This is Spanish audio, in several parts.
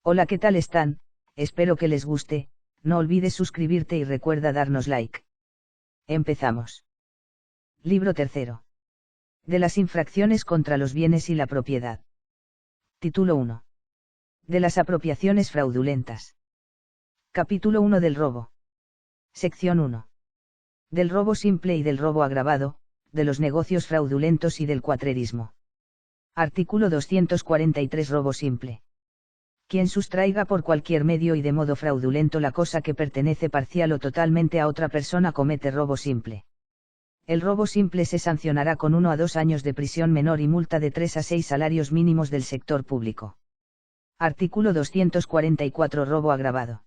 Hola, ¿qué tal están? Espero que les guste, no olvides suscribirte y recuerda darnos like. Empezamos. Libro tercero. De las infracciones contra los bienes y la propiedad. Título 1. De las apropiaciones fraudulentas. Capítulo 1 del robo. Sección 1. Del robo simple y del robo agravado, de los negocios fraudulentos y del cuatrerismo. Artículo 243. Robo simple. Quien sustraiga por cualquier medio y de modo fraudulento la cosa que pertenece parcial o totalmente a otra persona comete robo simple. El robo simple se sancionará con 1 a 2 años de prisión menor y multa de 3 a 6 salarios mínimos del sector público. Artículo 244. Robo agravado.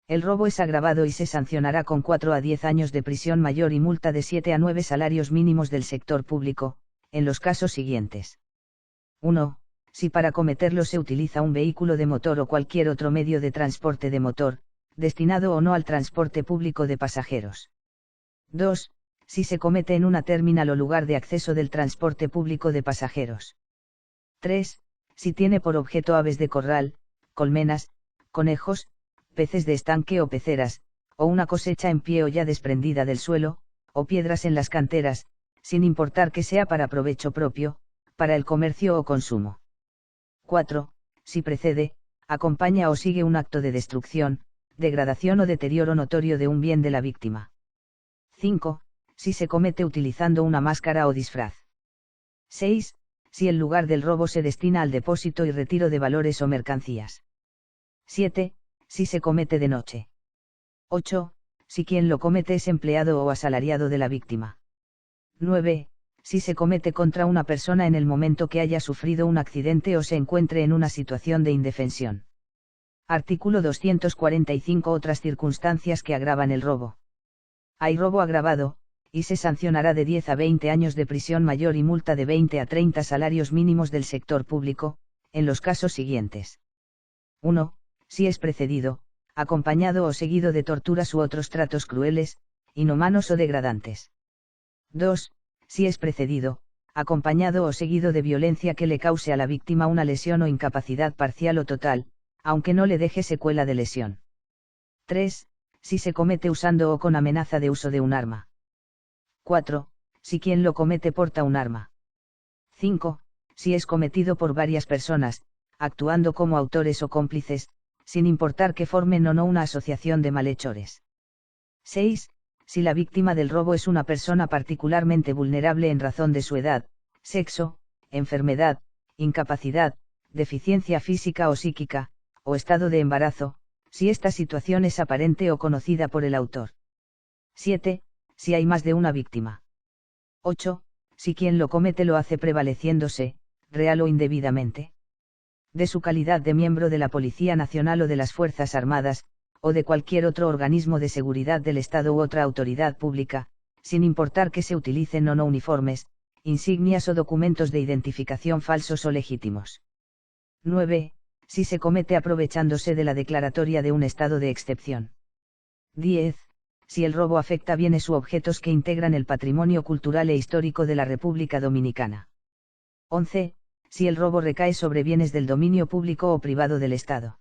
El robo es agravado y se sancionará con 4 a 10 años de prisión mayor y multa de 7 a 9 salarios mínimos del sector público, en los casos siguientes. 1. Si para cometerlo se utiliza un vehículo de motor o cualquier otro medio de transporte de motor, destinado o no al transporte público de pasajeros. 2. Si se comete en una terminal o lugar de acceso del transporte público de pasajeros. 3. Si tiene por objeto aves de corral, colmenas, conejos, peces de estanque o peceras, o una cosecha en pie o ya desprendida del suelo, o piedras en las canteras, sin importar que sea para provecho propio, para el comercio o consumo. 4. Si precede, acompaña o sigue un acto de destrucción, degradación o deterioro notorio de un bien de la víctima. 5. Si se comete utilizando una máscara o disfraz. 6. Si el lugar del robo se destina al depósito y retiro de valores o mercancías. 7. Si se comete de noche. 8. Si quien lo comete es empleado o asalariado de la víctima. 9. Si se comete contra una persona en el momento que haya sufrido un accidente o se encuentre en una situación de indefensión. Artículo 245. Otras circunstancias que agravan el robo. Hay robo agravado, y se sancionará de 10 a 20 años de prisión mayor y multa de 20 a 30 salarios mínimos del sector público, en los casos siguientes. 1. Si es precedido, acompañado o seguido de torturas u otros tratos crueles, inhumanos o degradantes. 2. Si es precedido, acompañado o seguido de violencia que le cause a la víctima una lesión o incapacidad parcial o total, aunque no le deje secuela de lesión. 3. Si se comete usando o con amenaza de uso de un arma. 4. Si quien lo comete porta un arma. 5. Si es cometido por varias personas, actuando como autores o cómplices, sin importar que formen o no una asociación de malhechores. 6. Si la víctima del robo es una persona particularmente vulnerable en razón de su edad, sexo, enfermedad, incapacidad, deficiencia física o psíquica, o estado de embarazo, si esta situación es aparente o conocida por el autor. 7. Si hay más de una víctima. 8. Si quien lo comete lo hace prevaleciéndose, real o indebidamente, de su calidad de miembro de la Policía Nacional o de las Fuerzas Armadas, o de cualquier otro organismo de seguridad del Estado u otra autoridad pública, sin importar que se utilicen o no uniformes, insignias o documentos de identificación falsos o legítimos. 9. Si se comete aprovechándose de la declaratoria de un estado de excepción. 10. Si el robo afecta bienes u objetos que integran el patrimonio cultural e histórico de la República Dominicana. 11. Si el robo recae sobre bienes del dominio público o privado del Estado.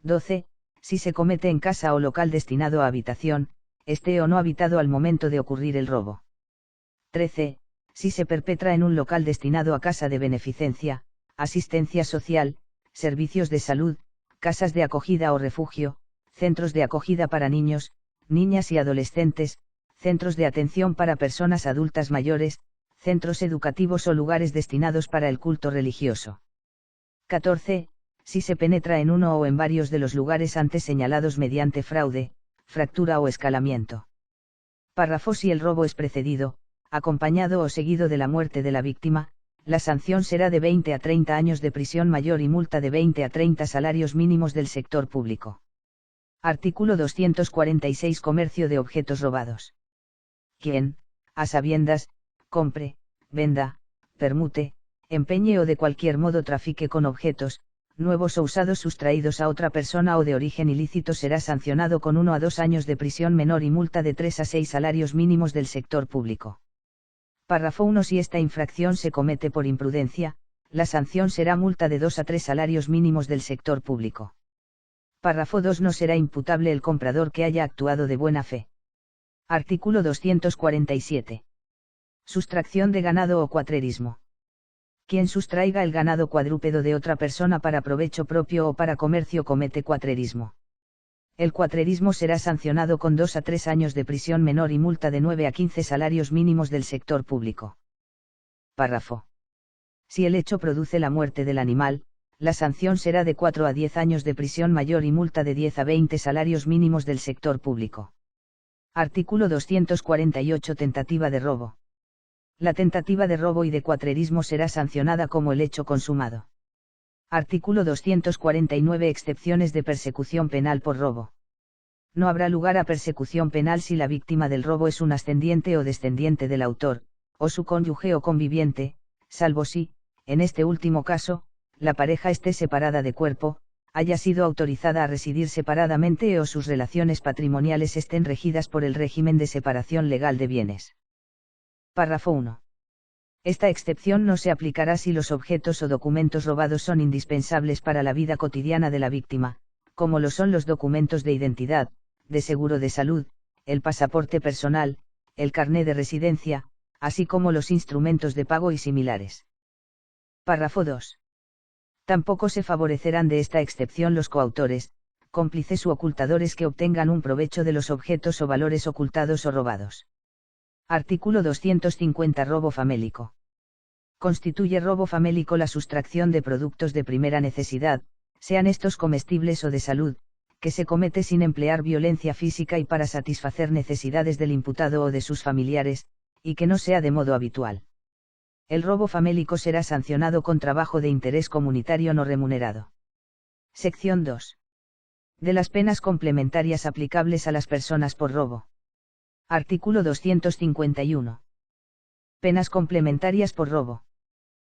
12. Si se comete en casa o local destinado a habitación, esté o no habitado al momento de ocurrir el robo. 13. Si se perpetra en un local destinado a casa de beneficencia, asistencia social, servicios de salud, casas de acogida o refugio, centros de acogida para niños, niñas y adolescentes, centros de atención para personas adultas mayores, centros educativos o lugares destinados para el culto religioso. 14. Si se penetra en uno o en varios de los lugares antes señalados mediante fraude, fractura o escalamiento. Párrafo. Si el robo es precedido, acompañado o seguido de la muerte de la víctima, la sanción será de 20 a 30 años de prisión mayor y multa de 20 a 30 salarios mínimos del sector público. Artículo 246. Comercio de objetos robados. Quien, a sabiendas, compre, venda, permute, empeñe o de cualquier modo trafique con objetos, nuevos o usados sustraídos a otra persona o de origen ilícito será sancionado con 1 a 2 años de prisión menor y multa de 3 a 6 salarios mínimos del sector público. Párrafo 1. Si esta infracción se comete por imprudencia, la sanción será multa de 2 a 3 salarios mínimos del sector público. Párrafo 2. No será imputable el comprador que haya actuado de buena fe. Artículo 247. Sustracción de ganado o cuatrerismo. Quien sustraiga el ganado cuadrúpedo de otra persona para provecho propio o para comercio comete cuatrerismo. El cuatrerismo será sancionado con 2 a 3 años de prisión menor y multa de 9 a 15 salarios mínimos del sector público. Párrafo. Si el hecho produce la muerte del animal, la sanción será de 4 a 10 años de prisión mayor y multa de 10 a 20 salarios mínimos del sector público. Artículo 248. Tentativa de robo. La tentativa de robo y de cuatrerismo será sancionada como el hecho consumado. Artículo 249. Excepciones de persecución penal por robo. No habrá lugar a persecución penal si la víctima del robo es un ascendiente o descendiente del autor, o su cónyuge o conviviente, salvo si, en este último caso, la pareja esté separada de cuerpo, haya sido autorizada a residir separadamente o sus relaciones patrimoniales estén regidas por el régimen de separación legal de bienes. Párrafo 1. Esta excepción no se aplicará si los objetos o documentos robados son indispensables para la vida cotidiana de la víctima, como lo son los documentos de identidad, de seguro de salud, el pasaporte personal, el carné de residencia, así como los instrumentos de pago y similares. Párrafo 2. Tampoco se favorecerán de esta excepción los coautores, cómplices u ocultadores que obtengan un provecho de los objetos o valores ocultados o robados. Artículo 250. Robo famélico. Constituye robo famélico la sustracción de productos de primera necesidad, sean estos comestibles o de salud, que se comete sin emplear violencia física y para satisfacer necesidades del imputado o de sus familiares, y que no sea de modo habitual. El robo famélico será sancionado con trabajo de interés comunitario no remunerado. Sección 2. De las penas complementarias aplicables a las personas por robo. Artículo 251. Penas complementarias por robo.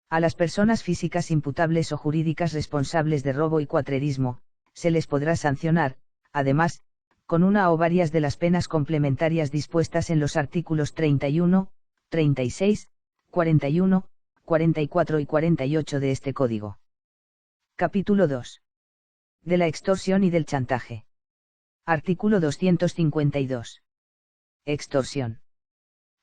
A las personas físicas imputables o jurídicas responsables de robo y cuatrerismo, se les podrá sancionar, además, con una o varias de las penas complementarias dispuestas en los artículos 31, 36, 41, 44 y 48 de este Código. Capítulo 2. De la extorsión y del chantaje. Artículo 252. Extorsión.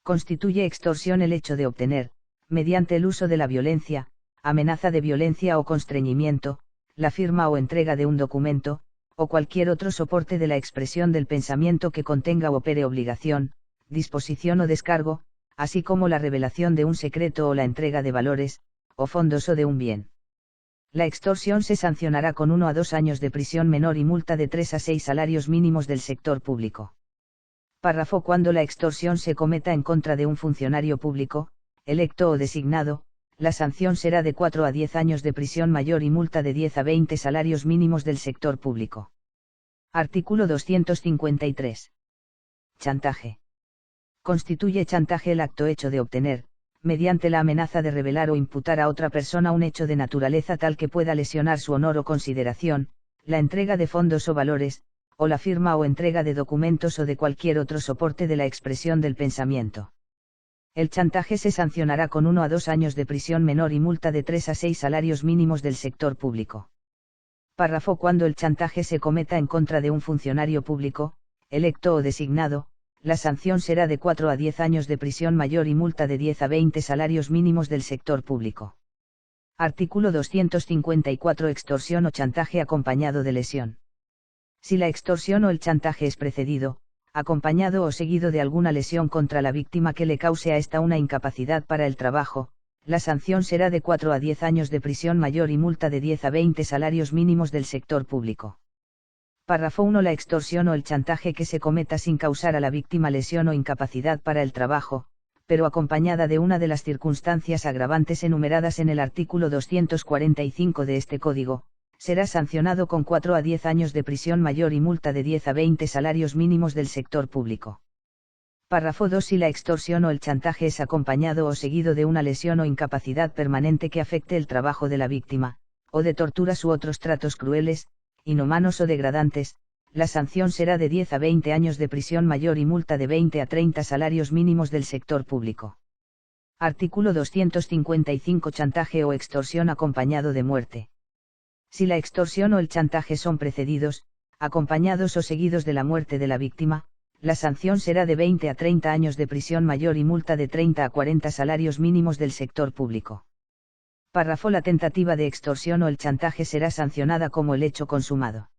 Constituye extorsión el hecho de obtener, mediante el uso de la violencia, amenaza de violencia o constreñimiento, la firma o entrega de un documento, o cualquier otro soporte de la expresión del pensamiento que contenga o opere obligación, disposición o descargo, así como la revelación de un secreto o la entrega de valores, o fondos o de un bien. La extorsión se sancionará con 1 a 2 años de prisión menor y multa de 3 a 6 salarios mínimos del sector público. Párrafo. Cuando la extorsión se cometa en contra de un funcionario público, electo o designado, la sanción será de 4 a 10 años de prisión mayor y multa de 10 a 20 salarios mínimos del sector público. Artículo 253. Chantaje. Constituye chantaje el acto hecho de obtener, mediante la amenaza de revelar o imputar a otra persona un hecho de naturaleza tal que pueda lesionar su honor o consideración, la entrega de fondos o valores, o la firma o entrega de documentos o de cualquier otro soporte de la expresión del pensamiento. El chantaje se sancionará con 1 a 2 años de prisión menor y multa de 3 a 6 salarios mínimos del sector público. Párrafo. Cuando el chantaje se cometa en contra de un funcionario público, electo o designado, la sanción será de 4 a 10 años de prisión mayor y multa de 10 a 20 salarios mínimos del sector público. Artículo 254. Extorsión o chantaje acompañado de lesión. Si la extorsión o el chantaje es precedido, acompañado o seguido de alguna lesión contra la víctima que le cause a esta una incapacidad para el trabajo, la sanción será de 4 a 10 años de prisión mayor y multa de 10 a 20 salarios mínimos del sector público. Párrafo 1. La extorsión o el chantaje que se cometa sin causar a la víctima lesión o incapacidad para el trabajo, pero acompañada de una de las circunstancias agravantes enumeradas en el artículo 245 de este Código, será sancionado con 4 a 10 años de prisión mayor y multa de 10 a 20 salarios mínimos del sector público. Párrafo 2. Si la extorsión o el chantaje es acompañado o seguido de una lesión o incapacidad permanente que afecte el trabajo de la víctima, o de torturas u otros tratos crueles, inhumanos o degradantes, la sanción será de 10 a 20 años de prisión mayor y multa de 20 a 30 salarios mínimos del sector público. Artículo 255. Chantaje o extorsión acompañado de muerte. Si la extorsión o el chantaje son precedidos, acompañados o seguidos de la muerte de la víctima, la sanción será de 20 a 30 años de prisión mayor y multa de 30 a 40 salarios mínimos del sector público. Párrafo. La tentativa de extorsión o el chantaje será sancionada como el hecho consumado.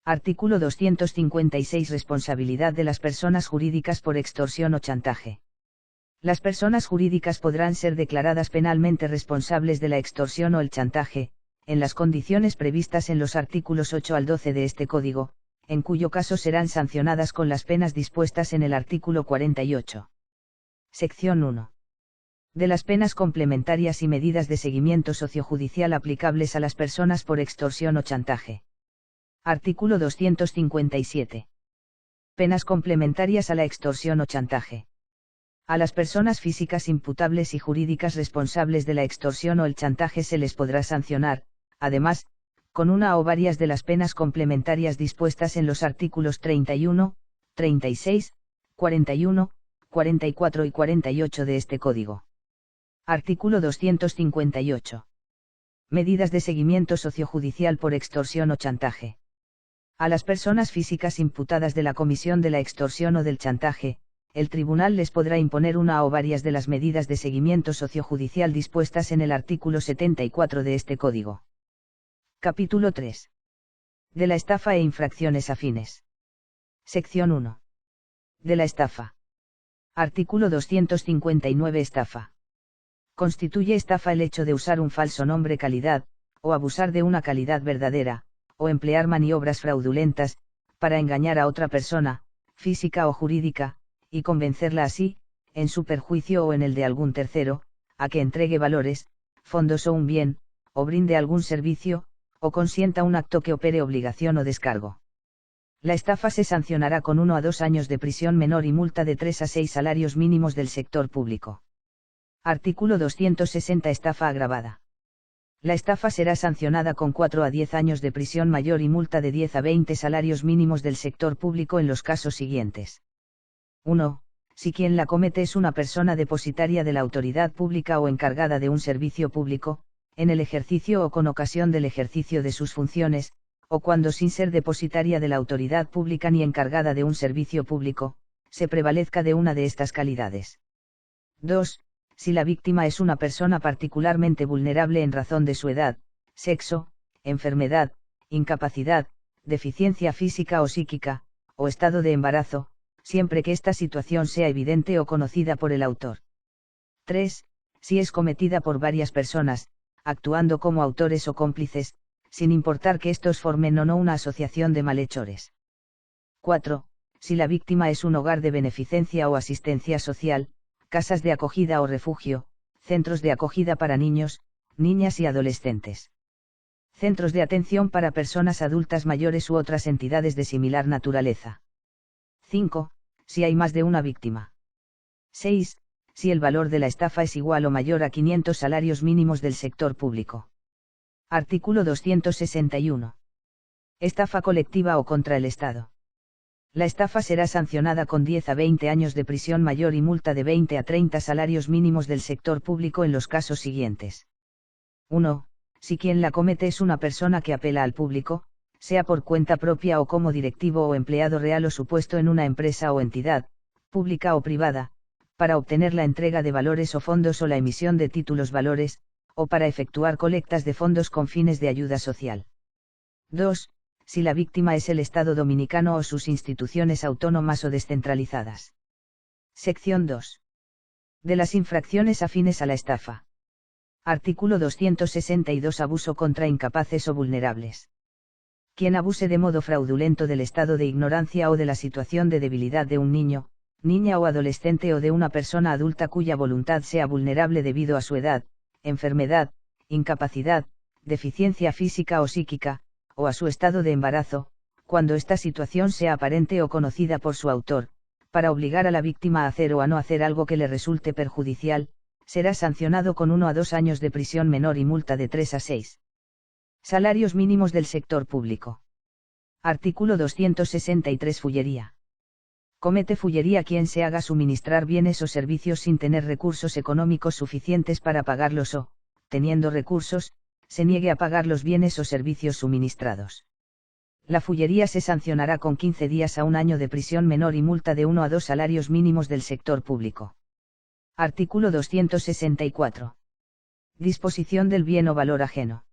Artículo 256. Responsabilidad de las personas jurídicas por extorsión o chantaje. Las personas jurídicas podrán ser declaradas penalmente responsables de la extorsión o el chantaje, en las condiciones previstas en los artículos 8 al 12 de este Código, en cuyo caso serán sancionadas con las penas dispuestas en el artículo 48. Sección 1. De las penas complementarias y medidas de seguimiento sociojudicial aplicables a las personas por extorsión o chantaje. Artículo 257. Penas complementarias a la extorsión o chantaje. A las personas físicas imputables y jurídicas responsables de la extorsión o el chantaje se les podrá sancionar, además, con una o varias de las penas complementarias dispuestas en los artículos 31, 36, 41, 44 y 48 de este Código. Artículo 258. Medidas de seguimiento sociojudicial por extorsión o chantaje. A las personas físicas imputadas de la comisión de la extorsión o del chantaje, el tribunal les podrá imponer una o varias de las medidas de seguimiento sociojudicial dispuestas en el artículo 74 de este Código. Capítulo 3. De la estafa e infracciones afines. Sección 1. De la estafa. Artículo 259. Estafa. Constituye estafa el hecho de usar un falso nombre calidad, o abusar de una calidad verdadera, o emplear maniobras fraudulentas, para engañar a otra persona, física o jurídica, y convencerla así, en su perjuicio o en el de algún tercero, a que entregue valores, fondos o un bien, o brinde algún servicio, o consienta un acto que opere obligación o descargo. La estafa se sancionará con 1 a 2 años de prisión menor y multa de 3 a 6 salarios mínimos del sector público. Artículo 260. Estafa agravada. La estafa será sancionada con 4 a 10 años de prisión mayor y multa de 10 a 20 salarios mínimos del sector público en los casos siguientes. 1. Si quien la comete es una persona depositaria de la autoridad pública o encargada de un servicio público, en el ejercicio o con ocasión del ejercicio de sus funciones, o cuando sin ser depositaria de la autoridad pública ni encargada de un servicio público, se prevalezca de una de estas calidades. 2. Si la víctima es una persona particularmente vulnerable en razón de su edad, sexo, enfermedad, incapacidad, deficiencia física o psíquica, o estado de embarazo, siempre que esta situación sea evidente o conocida por el autor. 3. Si es cometida por varias personas, actuando como autores o cómplices, sin importar que estos formen o no una asociación de malhechores. 4. Si la víctima es un hogar de beneficencia o asistencia social, casas de acogida o refugio, centros de acogida para niños, niñas y adolescentes. Centros de atención para personas adultas mayores u otras entidades de similar naturaleza. 5. Si hay más de una víctima. 6. Si el valor de la estafa es igual o mayor a 500 salarios mínimos del sector público. Artículo 261. Estafa colectiva o contra el Estado. La estafa será sancionada con 10 a 20 años de prisión mayor y multa de 20 a 30 salarios mínimos del sector público en los casos siguientes. 1. Si quien la comete es una persona que apela al público, sea por cuenta propia o como directivo o empleado real o supuesto en una empresa o entidad, pública o privada, para obtener la entrega de valores o fondos o la emisión de títulos valores, o para efectuar colectas de fondos con fines de ayuda social. 2. Si la víctima es el Estado dominicano o sus instituciones autónomas o descentralizadas. Sección 2. De las infracciones afines a la estafa. Artículo 262. Abuso contra incapaces o vulnerables. Quien abuse de modo fraudulento del estado de ignorancia o de la situación de debilidad de un niño, niña o adolescente o de una persona adulta cuya voluntad sea vulnerable debido a su edad, enfermedad, incapacidad, deficiencia física o psíquica, o a su estado de embarazo, cuando esta situación sea aparente o conocida por su autor, para obligar a la víctima a hacer o a no hacer algo que le resulte perjudicial, será sancionado con 1 a 2 años de prisión menor y multa de 3 a 6 salarios mínimos del sector público. Artículo 263. Fullería. Comete fullería quien se haga suministrar bienes o servicios sin tener recursos económicos suficientes para pagarlos o, teniendo recursos, se niegue a pagar los bienes o servicios suministrados. La fullería se sancionará con 15 días a un año de prisión menor y multa de 1 a 2 salarios mínimos del sector público. Artículo 264. Disposición del bien o valor ajeno.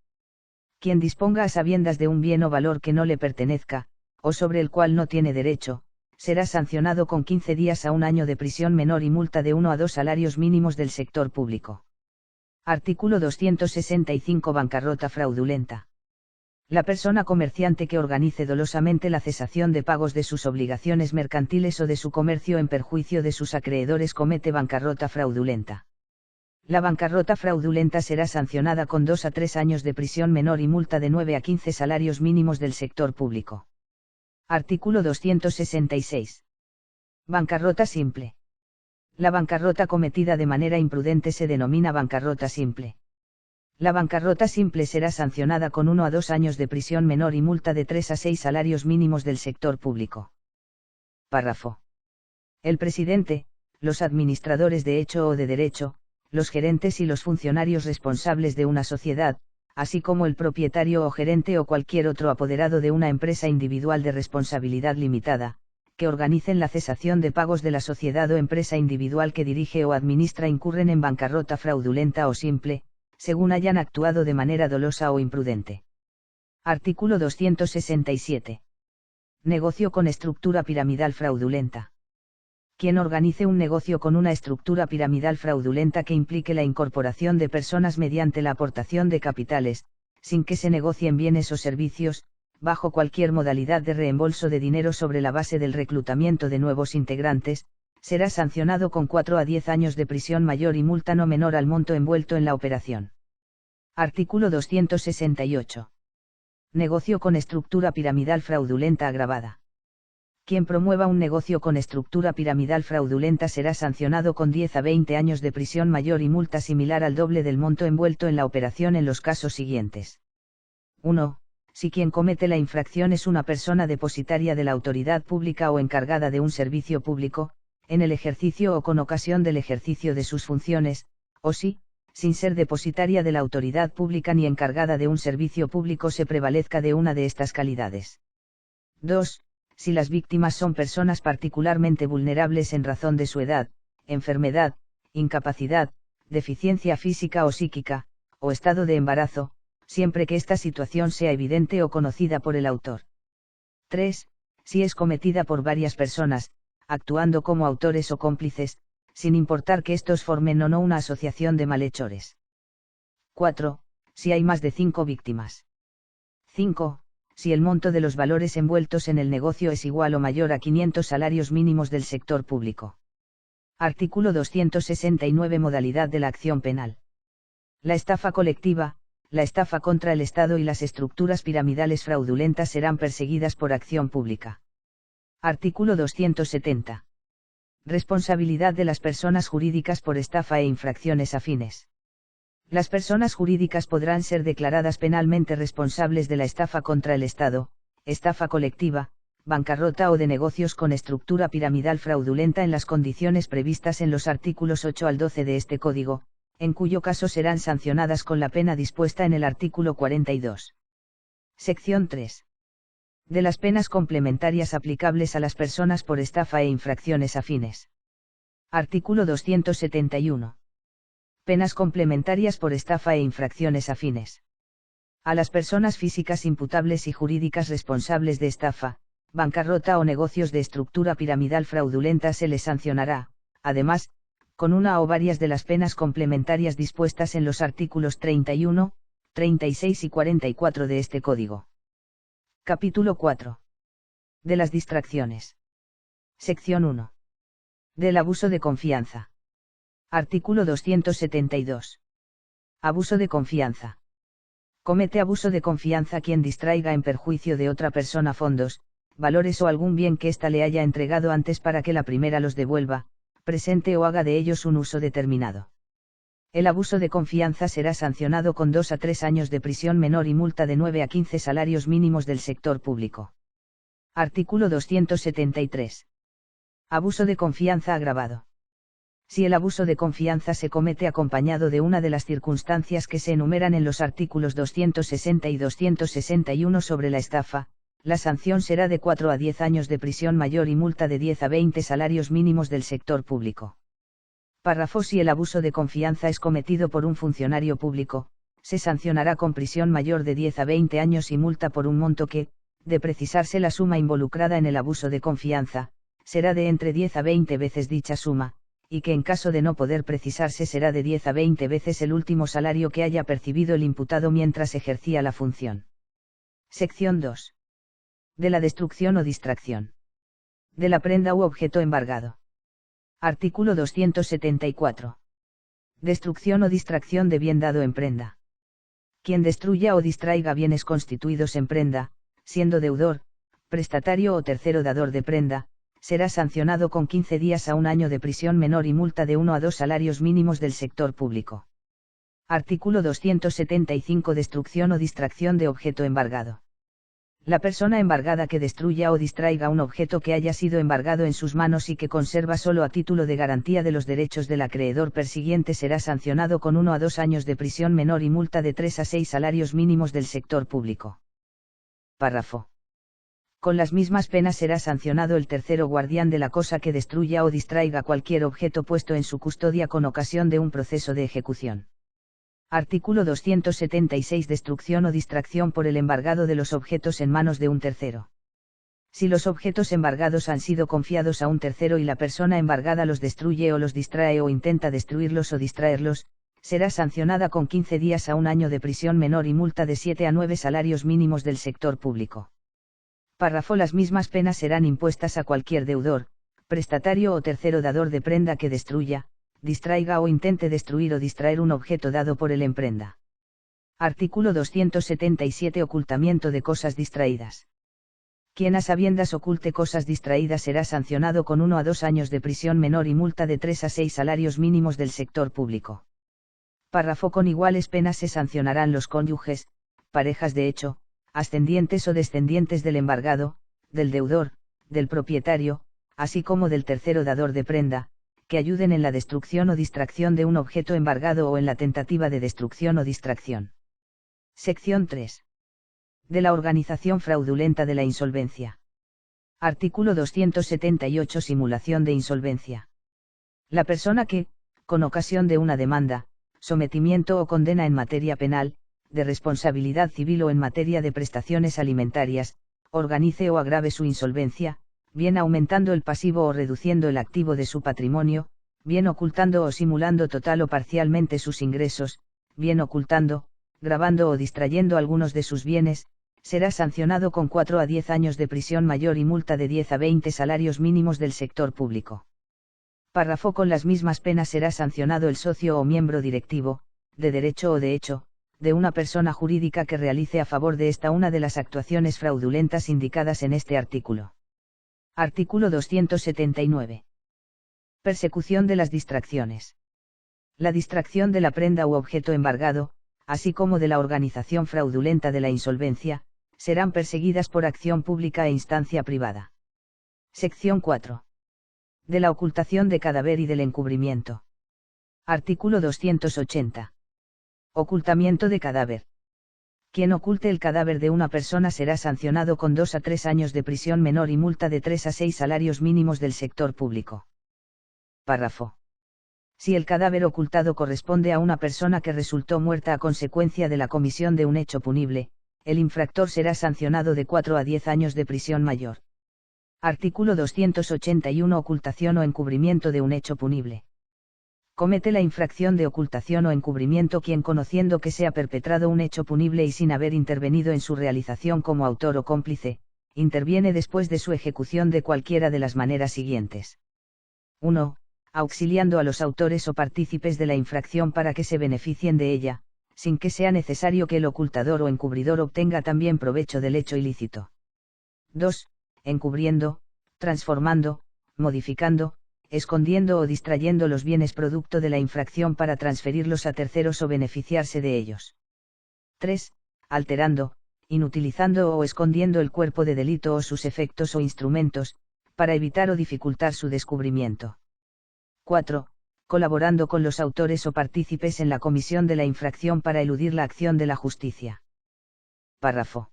Quien disponga a sabiendas de un bien o valor que no le pertenezca, o sobre el cual no tiene derecho, será sancionado con 15 días a un año de prisión menor y multa de 1 a 2 salarios mínimos del sector público. Artículo 265. Bancarrota fraudulenta. La persona comerciante que organice dolosamente la cesación de pagos de sus obligaciones mercantiles o de su comercio en perjuicio de sus acreedores comete bancarrota fraudulenta. La bancarrota fraudulenta será sancionada con 2 a 3 años de prisión menor y multa de 9 a 15 salarios mínimos del sector público. Artículo 266. Bancarrota simple. La bancarrota cometida de manera imprudente se denomina bancarrota simple. La bancarrota simple será sancionada con 1 a 2 años de prisión menor y multa de 3 a 6 salarios mínimos del sector público. Párrafo. El presidente, los administradores de hecho o de derecho, los gerentes y los funcionarios responsables de una sociedad, así como el propietario o gerente o cualquier otro apoderado de una empresa individual de responsabilidad limitada, que organicen la cesación de pagos de la sociedad o empresa individual que dirige o administra incurren en bancarrota fraudulenta o simple, según hayan actuado de manera dolosa o imprudente. Artículo 267. Negocio con estructura piramidal fraudulenta. Quien organice un negocio con una estructura piramidal fraudulenta que implique la incorporación de personas mediante la aportación de capitales, sin que se negocien bienes o servicios, bajo cualquier modalidad de reembolso de dinero sobre la base del reclutamiento de nuevos integrantes, será sancionado con 4 a 10 años de prisión mayor y multa no menor al monto envuelto en la operación. Artículo 268. Negocio con estructura piramidal fraudulenta agravada. Quien promueva un negocio con estructura piramidal fraudulenta será sancionado con 10 a 20 años de prisión mayor y multa similar al doble del monto envuelto en la operación en los casos siguientes. 1. Si quien comete la infracción es una persona depositaria de la autoridad pública o encargada de un servicio público, en el ejercicio o con ocasión del ejercicio de sus funciones, o si, sin ser depositaria de la autoridad pública ni encargada de un servicio público se prevalezca de una de estas calidades. 2. Si las víctimas son personas particularmente vulnerables en razón de su edad, enfermedad, incapacidad, deficiencia física o psíquica, o estado de embarazo, siempre que esta situación sea evidente o conocida por el autor. 3. Si es cometida por varias personas, actuando como autores o cómplices, sin importar que estos formen o no una asociación de malhechores. 4. Si hay más de 5 víctimas. 5. Si el monto de los valores envueltos en el negocio es igual o mayor a 500 salarios mínimos del sector público. Artículo 269. Modalidad de la acción penal. La estafa colectiva, la estafa contra el Estado y las estructuras piramidales fraudulentas serán perseguidas por acción pública. Artículo 270. Responsabilidad de las personas jurídicas por estafa e infracciones afines. Las personas jurídicas podrán ser declaradas penalmente responsables de la estafa contra el Estado, estafa colectiva, bancarrota o de negocios con estructura piramidal fraudulenta en las condiciones previstas en los artículos 8 al 12 de este Código, en cuyo caso serán sancionadas con la pena dispuesta en el artículo 42. Sección 3. De las penas complementarias aplicables a las personas por estafa e infracciones afines. Artículo 271. Penas complementarias por estafa e infracciones afines. A las personas físicas imputables y jurídicas responsables de estafa, bancarrota o negocios de estructura piramidal fraudulenta se les sancionará, además, con una o varias de las penas complementarias dispuestas en los artículos 31, 36 y 44 de este Código. Capítulo 4. De las distracciones. Sección 1. Del abuso de confianza. Artículo 272. Abuso de confianza. Comete abuso de confianza quien distraiga en perjuicio de otra persona fondos, valores o algún bien que ésta le haya entregado antes para que la primera los devuelva, presente o haga de ellos un uso determinado. El abuso de confianza será sancionado con 2 a 3 años de prisión menor y multa de 9 a 15 salarios mínimos del sector público. Artículo 273. Abuso de confianza agravado. Si el abuso de confianza se comete acompañado de una de las circunstancias que se enumeran en los artículos 260 y 261 sobre la estafa, la sanción será de 4 a 10 años de prisión mayor y multa de 10 a 20 salarios mínimos del sector público. Párrafo. Si el abuso de confianza es cometido por un funcionario público, se sancionará con prisión mayor de 10 a 20 años y multa por un monto que, de precisarse la suma involucrada en el abuso de confianza, será de entre 10 a 20 veces dicha suma, y que en caso de no poder precisarse será de 10 a 20 veces el último salario que haya percibido el imputado mientras ejercía la función. Sección 2. De la destrucción o distracción. De la prenda u objeto embargado. Artículo 274. Destrucción o distracción de bien dado en prenda. Quien destruya o distraiga bienes constituidos en prenda, siendo deudor, prestatario o tercero dador de prenda, será sancionado con 15 días a un año de prisión menor y multa de 1 a 2 salarios mínimos del sector público. Artículo 275. Destrucción o distracción de objeto embargado. La persona embargada que destruya o distraiga un objeto que haya sido embargado en sus manos y que conserva solo a título de garantía de los derechos del acreedor persiguiente será sancionado con 1 a 2 años de prisión menor y multa de 3 a 6 salarios mínimos del sector público. Párrafo. Con las mismas penas será sancionado el tercero guardián de la cosa que destruya o distraiga cualquier objeto puesto en su custodia con ocasión de un proceso de ejecución. Artículo 276. Destrucción o distracción por el embargado de los objetos en manos de un tercero. Si los objetos embargados han sido confiados a un tercero y la persona embargada los destruye o los distrae o intenta destruirlos o distraerlos, será sancionada con 15 días a un año de prisión menor y multa de 7 a 9 salarios mínimos del sector público. Párrafo. Las mismas penas serán impuestas a cualquier deudor, prestatario o tercero dador de prenda que destruya, distraiga o intente destruir o distraer un objeto dado por el en prenda. Artículo 277. Ocultamiento de cosas distraídas. Quien a sabiendas oculte cosas distraídas será sancionado con 1 a 2 años de prisión menor y multa de 3 a 6 salarios mínimos del sector público. Párrafo. Con iguales penas se sancionarán los cónyuges, parejas de hecho, ascendientes o descendientes del embargado, del deudor, del propietario, así como del tercero dador de prenda, que ayuden en la destrucción o distracción de un objeto embargado o en la tentativa de destrucción o distracción. Sección 3. De la organización fraudulenta de la insolvencia. Artículo 278. Simulación de insolvencia. La persona que, con ocasión de una demanda, sometimiento o condena en materia penal, de responsabilidad civil o en materia de prestaciones alimentarias, organice o agrave su insolvencia, bien aumentando el pasivo o reduciendo el activo de su patrimonio, bien ocultando o simulando total o parcialmente sus ingresos, bien ocultando, gravando o distrayendo algunos de sus bienes, será sancionado con 4 a 10 años de prisión mayor y multa de 10 a 20 salarios mínimos del sector público. Párrafo. Con las mismas penas será sancionado el socio o miembro directivo, de derecho o de hecho, de una persona jurídica que realice a favor de esta una de las actuaciones fraudulentas indicadas en este artículo. Artículo 279. Persecución de las distracciones. La distracción de la prenda u objeto embargado, así como de la organización fraudulenta de la insolvencia, serán perseguidas por acción pública e instancia privada. Sección 4. De la ocultación de cadáver y del encubrimiento. Artículo 280. Ocultamiento de cadáver. Quien oculte el cadáver de una persona será sancionado con 2 a 3 años de prisión menor y multa de 3 a 6 salarios mínimos del sector público. Párrafo. Si el cadáver ocultado corresponde a una persona que resultó muerta a consecuencia de la comisión de un hecho punible, el infractor será sancionado de 4 a 10 años de prisión mayor. Artículo 281. Ocultación o encubrimiento de un hecho punible. Comete la infracción de ocultación o encubrimiento quien, conociendo que se ha perpetrado un hecho punible y sin haber intervenido en su realización como autor o cómplice, interviene después de su ejecución de cualquiera de las maneras siguientes. 1. Auxiliando a los autores o partícipes de la infracción para que se beneficien de ella, sin que sea necesario que el ocultador o encubridor obtenga también provecho del hecho ilícito. 2. Encubriendo, transformando, modificando, escondiendo o distrayendo los bienes producto de la infracción para transferirlos a terceros o beneficiarse de ellos. 3. Alterando, inutilizando o escondiendo el cuerpo de delito o sus efectos o instrumentos, para evitar o dificultar su descubrimiento. 4. Colaborando con los autores o partícipes en la comisión de la infracción para eludir la acción de la justicia. Párrafo.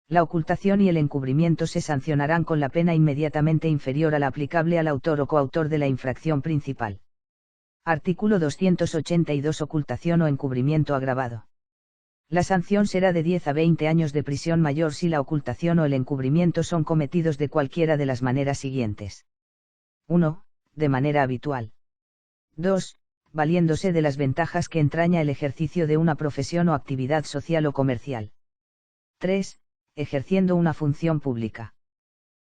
La ocultación y el encubrimiento se sancionarán con la pena inmediatamente inferior a la aplicable al autor o coautor de la infracción principal. Artículo 282. Ocultación o encubrimiento agravado. La sanción será de 10 a 20 años de prisión mayor si la ocultación o el encubrimiento son cometidos de cualquiera de las maneras siguientes. 1. De manera habitual. 2. Valiéndose de las ventajas que entraña el ejercicio de una profesión o actividad social o comercial. 3. Ejerciendo una función pública.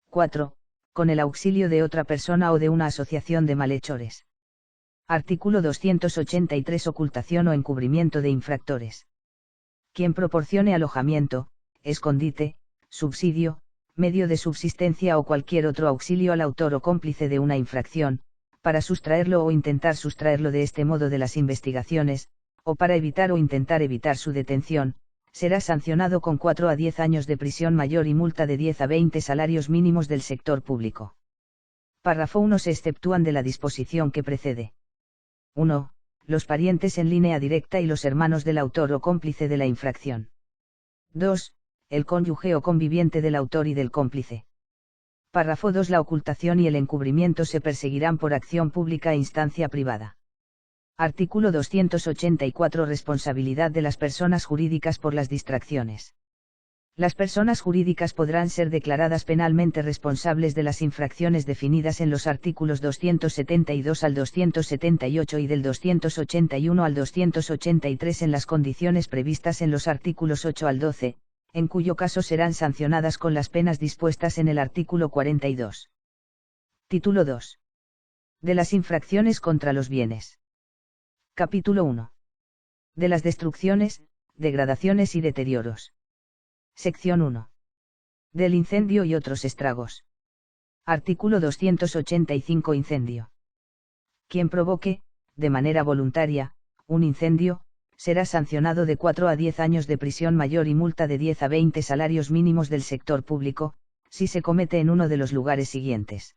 4. Con el auxilio de otra persona o de una asociación de malhechores. Artículo 283. Ocultación o encubrimiento de infractores. Quien proporcione alojamiento, escondite, subsidio, medio de subsistencia o cualquier otro auxilio al autor o cómplice de una infracción, para sustraerlo o intentar sustraerlo de este modo de las investigaciones, o para evitar o intentar evitar su detención, será sancionado con 4 a 10 años de prisión mayor y multa de 10 a 20 salarios mínimos del sector público. Párrafo 1. Se exceptúan de la disposición que precede. 1. Los parientes en línea directa y los hermanos del autor o cómplice de la infracción. 2. El cónyuge o conviviente del autor y del cómplice. Párrafo 2. La ocultación y el encubrimiento se perseguirán por acción pública e instancia privada. Artículo 284. Responsabilidad de las personas jurídicas por las distracciones. Las personas jurídicas podrán ser declaradas penalmente responsables de las infracciones definidas en los artículos 272 al 278 y del 281 al 283 en las condiciones previstas en los artículos 8 al 12, en cuyo caso serán sancionadas con las penas dispuestas en el artículo 42. Título 2. De las infracciones contra los bienes. Capítulo 1. De las destrucciones, degradaciones y deterioros. Sección 1. Del incendio y otros estragos. Artículo 285. Incendio. Quien provoque, de manera voluntaria, un incendio, será sancionado de 4 a 10 años de prisión mayor y multa de 10 a 20 salarios mínimos del sector público, si se comete en uno de los lugares siguientes.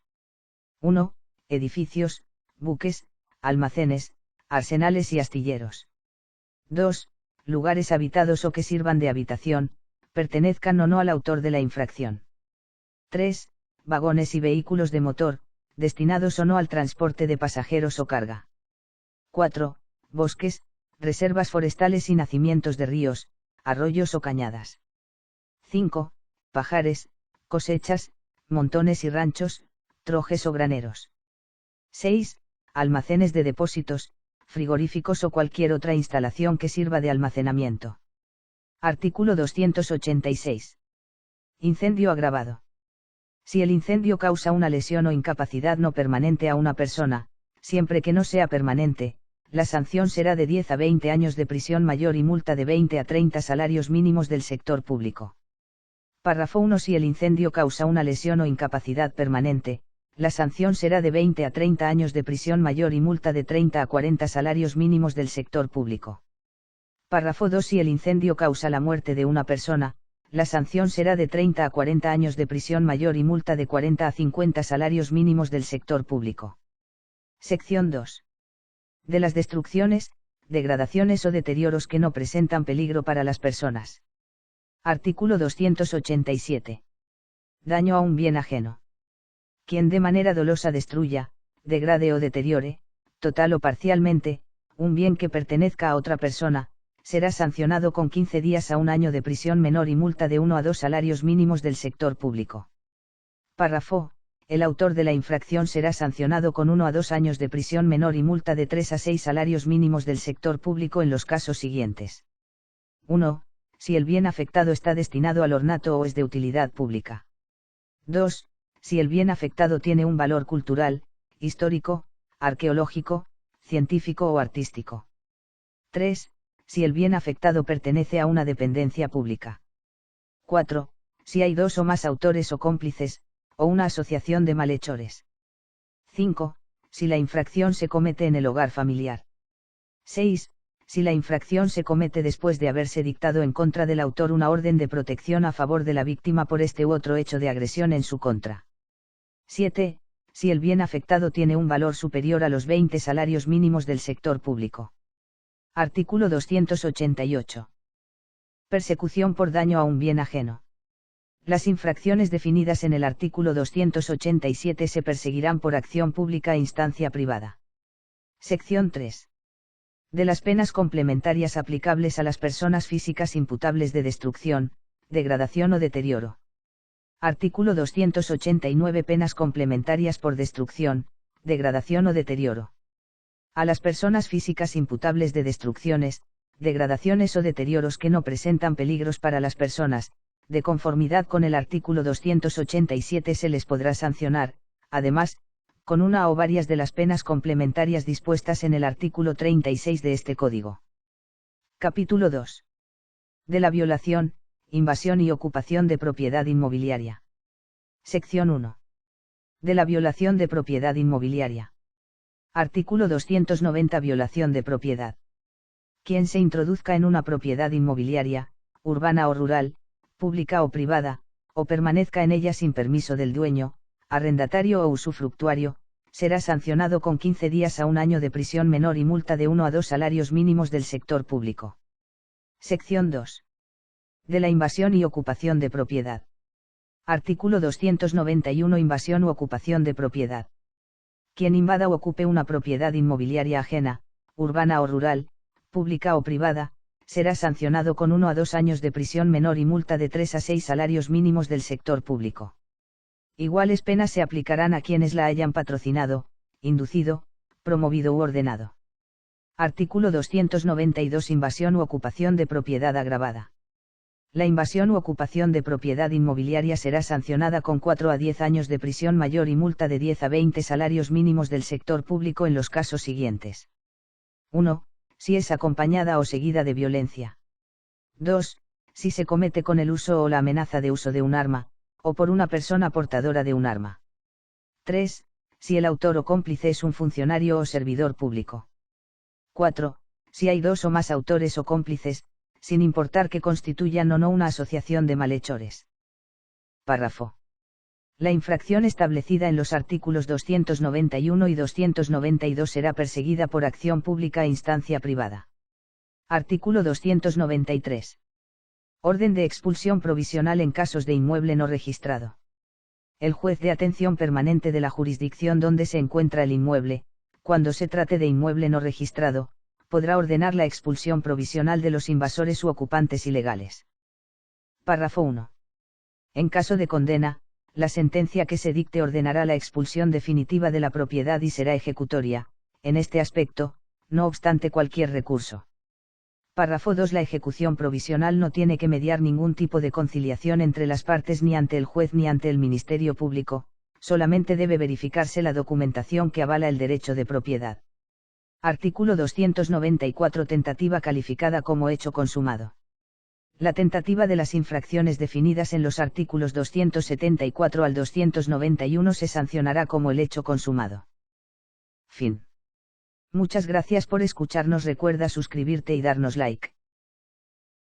1. Edificios, buques, almacenes, arsenales y astilleros. 2. Lugares habitados o que sirvan de habitación, pertenezcan o no al autor de la infracción. 3. Vagones y vehículos de motor, destinados o no al transporte de pasajeros o carga. 4. Bosques, reservas forestales y nacimientos de ríos, arroyos o cañadas. 5. Pajares, cosechas, montones y ranchos, trojes o graneros. 6. Almacenes de depósitos, frigoríficos o cualquier otra instalación que sirva de almacenamiento. Artículo 286. Incendio agravado. Si el incendio causa una lesión o incapacidad no permanente a una persona, siempre que no sea permanente, la sanción será de 10 a 20 años de prisión mayor y multa de 20 a 30 salarios mínimos del sector público. Párrafo 1. Si el incendio causa una lesión o incapacidad permanente, la sanción será de 20 a 30 años de prisión mayor y multa de 30 a 40 salarios mínimos del sector público. Párrafo 2. Si el incendio causa la muerte de una persona, la sanción será de 30 a 40 años de prisión mayor y multa de 40 a 50 salarios mínimos del sector público. Sección 2. De las destrucciones, degradaciones o deterioros que no presentan peligro para las personas. Artículo 287. Daño a un bien ajeno. Quien de manera dolosa destruya, degrade o deteriore, total o parcialmente, un bien que pertenezca a otra persona, será sancionado con 15 días a un año de prisión menor y multa de 1 a 2 salarios mínimos del sector público. Párrafo. El autor de la infracción será sancionado con 1 a 2 años de prisión menor y multa de 3 a 6 salarios mínimos del sector público en los casos siguientes. 1. Si el bien afectado está destinado al ornato o es de utilidad pública. 2. Si el bien afectado tiene un valor cultural, histórico, arqueológico, científico o artístico. 3. Si el bien afectado pertenece a una dependencia pública. 4. Si hay 2 o más autores o cómplices, o una asociación de malhechores. 5. Si la infracción se comete en el hogar familiar. 6. Si la infracción se comete después de haberse dictado en contra del autor una orden de protección a favor de la víctima por este u otro hecho de agresión en su contra. 7. Si el bien afectado tiene un valor superior a los 20 salarios mínimos del sector público. Artículo 288. Persecución por daño a un bien ajeno. Las infracciones definidas en el artículo 287 se perseguirán por acción pública e instancia privada. Sección 3. De las penas complementarias aplicables a las personas físicas imputables de destrucción, degradación o deterioro. Artículo 289. Penas complementarias por destrucción, degradación o deterioro. A las personas físicas imputables de destrucciones, degradaciones o deterioros que no presentan peligros para las personas, de conformidad con el artículo 287 se les podrá sancionar, además, con una o varias de las penas complementarias dispuestas en el artículo 36 de este Código. Capítulo 2. De la violación, invasión y ocupación de propiedad inmobiliaria. Sección 1. De la violación de propiedad inmobiliaria. Artículo 290. Violación de propiedad. Quien se introduzca en una propiedad inmobiliaria, urbana o rural, pública o privada, o permanezca en ella sin permiso del dueño, arrendatario o usufructuario, será sancionado con 15 días a 1 año de prisión menor y multa de 1 a 2 salarios mínimos del sector público. Sección 2. De la invasión y ocupación de propiedad. Artículo 291. Invasión u ocupación de propiedad. Quien invada o ocupe una propiedad inmobiliaria ajena, urbana o rural, pública o privada, será sancionado con 1 a 2 años de prisión menor y multa de 3 a 6 salarios mínimos del sector público. Iguales penas se aplicarán a quienes la hayan patrocinado, inducido, promovido u ordenado. Artículo 292. Invasión u ocupación de propiedad agravada. La invasión u ocupación de propiedad inmobiliaria será sancionada con 4 a 10 años de prisión mayor y multa de 10 a 20 salarios mínimos del sector público en los casos siguientes. 1. Si es acompañada o seguida de violencia. 2. Si se comete con el uso o la amenaza de uso de un arma, o por una persona portadora de un arma. 3. Si el autor o cómplice es un funcionario o servidor público. 4. Si hay 2 o más autores o cómplices, sin importar que constituyan o no una asociación de malhechores. Párrafo. La infracción establecida en los artículos 291 y 292 será perseguida por acción pública e instancia privada. Artículo 293. Orden de expulsión provisional en casos de inmueble no registrado. El juez de atención permanente de la jurisdicción donde se encuentra el inmueble, cuando se trate de inmueble no registrado, podrá ordenar la expulsión provisional de los invasores u ocupantes ilegales. Párrafo 1. En caso de condena, la sentencia que se dicte ordenará la expulsión definitiva de la propiedad y será ejecutoria, en este aspecto, no obstante cualquier recurso. Párrafo 2. La ejecución provisional no tiene que mediar ningún tipo de conciliación entre las partes ni ante el juez ni ante el Ministerio Público, solamente debe verificarse la documentación que avala el derecho de propiedad. Artículo 294. Tentativa calificada como hecho consumado. La tentativa de las infracciones definidas en los artículos 274 al 291 se sancionará como el hecho consumado. Fin. Muchas gracias por escucharnos. Recuerda suscribirte y darnos like.